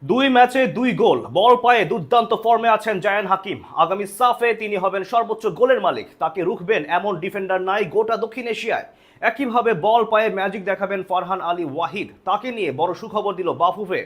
দুই ম্যাচে দুই গোল, বল পায়ে দুর্দান্ত ফর্মে আছেন জায়ান হাকিম। আগামী সাফে তিনি হবেন সর্বোচ্চ গোলের মালিক। তাকে রুখবেন এমন ডিফেন্ডার নাই গোটা দক্ষিণ এশিয়ায়। একইভাবে বল পায়ে ম্যাজিক দেখাবেন ফারহান আলী ওয়াহিদ। তাকে নিয়ে বড় সুখবর দিল বাফুফে।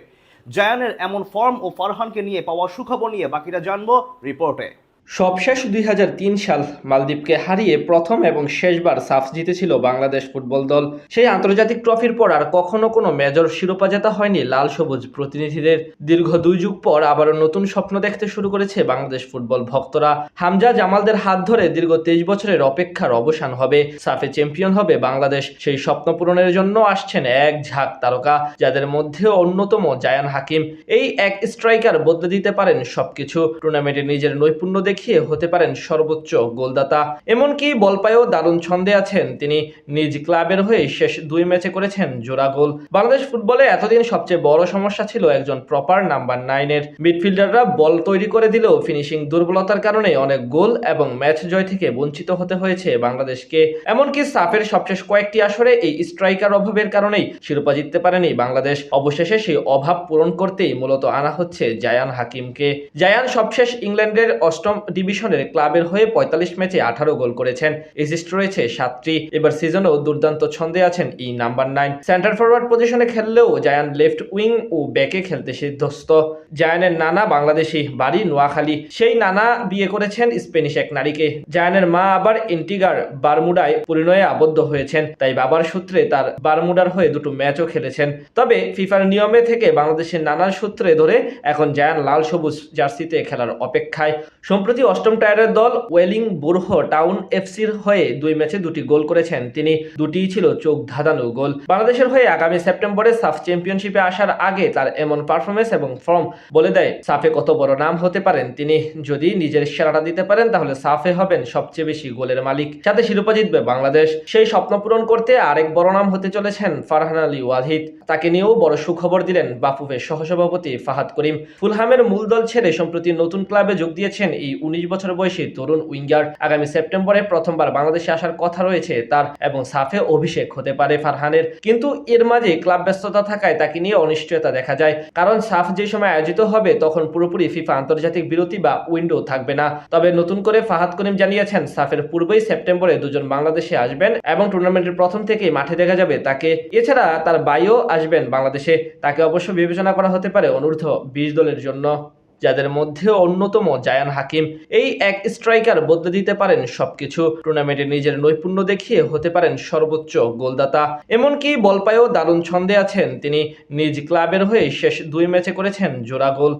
জায়ানের এমন ফর্ম ও ফারহানকে নিয়ে পাওয়া সুখবর নিয়ে বাকিটা জানবো রিপোর্টে। সবশেষ ২০০৩ সাল মালদ্বীপকে হারিয়ে প্রথম এবং শেষবার সাফ জিতেছিল বাংলাদেশ ফুটবল দল। সেই আন্তর্জাতিক ট্রফির পর আর কখনো কোনো মেজর শিরোপা জেতা হয়নি লাল সবুজ প্রতিনিধিদের। দীর্ঘ ২ যুগ পর আবারও নতুন স্বপ্ন দেখতে শুরু করেছে বাংলাদেশ ফুটবল ভক্তরা। হামজা জামালদের হাত ধরে দীর্ঘ ২৩ বছরের অপেক্ষার অবসান হবে, সাফে চ্যাম্পিয়ন হবে বাংলাদেশ। সেই স্বপ্ন পূরণের জন্য আসছেন এক ঝাঁক তারকা, যাদের মধ্যে অন্যতম জায়ান হাকিম। এই এক স্ট্রাইকার বদলে দিতে পারেন সবকিছু। টুর্নামেন্টে নিজের নৈপুণ্য দেখিয়ে হতে পারেন সর্বোচ্চ গোলদাতা। এমনকি বল পায়েও দারুণ ছন্দে আছেন তিনি। নিজ ক্লাবের হয়ে শেষ ২ ম্যাচে করেছেন জোড়া গোল। বাংলাদেশ ফুটবলে এতদিন সবচেয়ে বড় সমস্যা ছিল একজন প্রপার নাম্বার 9 এর। মিডফিল্ডাররা বল তৈরি করে দিলেও ফিনিশিং দুর্বলতার কারণে অনেক গোল এবং ম্যাচ জয় থেকে বঞ্চিত হতে হয়েছে বাংলাদেশকে। এমনকি সাফের সবশেষ কয়েকটি আসরে এই স্ট্রাইকার অভাবের কারণেই শিরোপা জিততে পারেনি বাংলাদেশ। অবশেষে সেই অভাব পূরণ করতেই মূলত আনা হচ্ছে জায়ান হাকিমকে। জায়ান সবশেষ ইংল্যান্ডের ৮ম ডিভিশনের ক্লাবের হয়ে ৪৫ ম্যাচে ১৮ গোল করেছেন। অ্যাসিস্ট রয়েছে ৭টি। এবার সিজনেও দুর্দান্ত ছন্দে আছেন এই নাম্বার 9। সেন্টার ফরওয়ার্ড পজিশনে খেললেও জায়ান লেফট উইং ও ব্যাকে খেলতে সিদ্ধস্ত। জায়ানের নানা বাংলাদেশি, বাড়ি নোয়াখালী। সেই নানা বিয়ে করেছেন স্পেনিশ এক নারীকে। জায়ানের মা আবার এন্টিগার বারমুডায় পরিণয়ে আবদ্ধ হয়েছেন, তাই বাবার সূত্রে তার বারমুডার হয়ে 2টো ম্যাচও খেলেছেন। তবে ফিফার নিয়মে থেকে বাংলাদেশের নানার সূত্রে ধরে এখন জায়ান লাল সবুজ জার্সিতে খেলার অপেক্ষায়। সম্প্রতি 8ম টায়ারের দল ওয়েলিং বুরহ টাউন এফসির হয়ে 2 ম্যাচে 2টি গোল করেছেন তিনি। দুটিই ছিল চোখ ধাঁধানো গোল। বাংলাদেশের হয়ে আগামী সেপ্টেম্বরে সাফ চ্যাম্পিয়নশিপে আসার আগে তার এমন পারফরমেন্স এবং ফর্ম বলে দেয় সাফে কত বড় নাম হতে পারেন তিনি। যদি নিজের সেরাটা দিতে পারেন তাহলে সাফে হবেন সবচেয়ে বেশি গোলের মালিক, সাথে শিরোপা জিতবে বাংলাদেশ। সেই স্বপ্ন পূরণ করতে আরেক বড় নাম হতে চলেছেন ফারহান আলী ওয়াহিদ। তাকে নিয়েও বড় সুখবর দিলেন বাফুফের সহসভাপতি ফাহাদ করিম। ফুলহামের মূল দল ছেড়ে সম্প্রতি নতুন ক্লাবে যোগ দিয়েছেন এই 19 বছর বয়সী তরুণ উইঙ্গার। আগামী সেপ্টেম্বরে প্রথমবার বাংলাদেশে আসার কথা রয়েছে তার, এবং সাফে অভিষেক হতে পারে ফারহানের। কিন্তু এর মাঝে ক্লাব ব্যস্ততা থাকায় তাকে নিয়ে অনিশ্চয়তা দেখা যায়, কারণ সাফ যে সময় আয়োজিত হবে তখন পুরোপুরি ফিফা আন্তর্জাতিক বিরতি বা উইন্ডো থাকবে না। তবে নতুন করে ফাহাদ করিম জানিয়েছেন সাফের পূর্বেই সেপ্টেম্বরে দুজন বাংলাদেশে আসবেন এবং টুর্নামেন্টের প্রথম থেকেই মাঠে দেখা যাবে তাকে। এছাড়া তার ভাইও আসবেন বাংলাদেশে। তাকে অবশ্য বিবেচনা করা হতে পারে অনূর্ধ্ব 20 দলের জন্য, যাদের মধ্যে অন্যতম জায়ান হাকিম। এই এক স্ট্রাইকার বদলে দিতে পারেন সবকিছু। টুর্নামেন্টে নিজের নৈপুণ্য দেখিয়ে হতে পারেন সর্বোচ্চ গোলদাতা। এমনকি বল পায়েও দারুণ ছন্দে আছেন তিনি। নিজ ক্লাবের হয়ে শেষ 2 ম্যাচে করেছেন জোড়া গোল।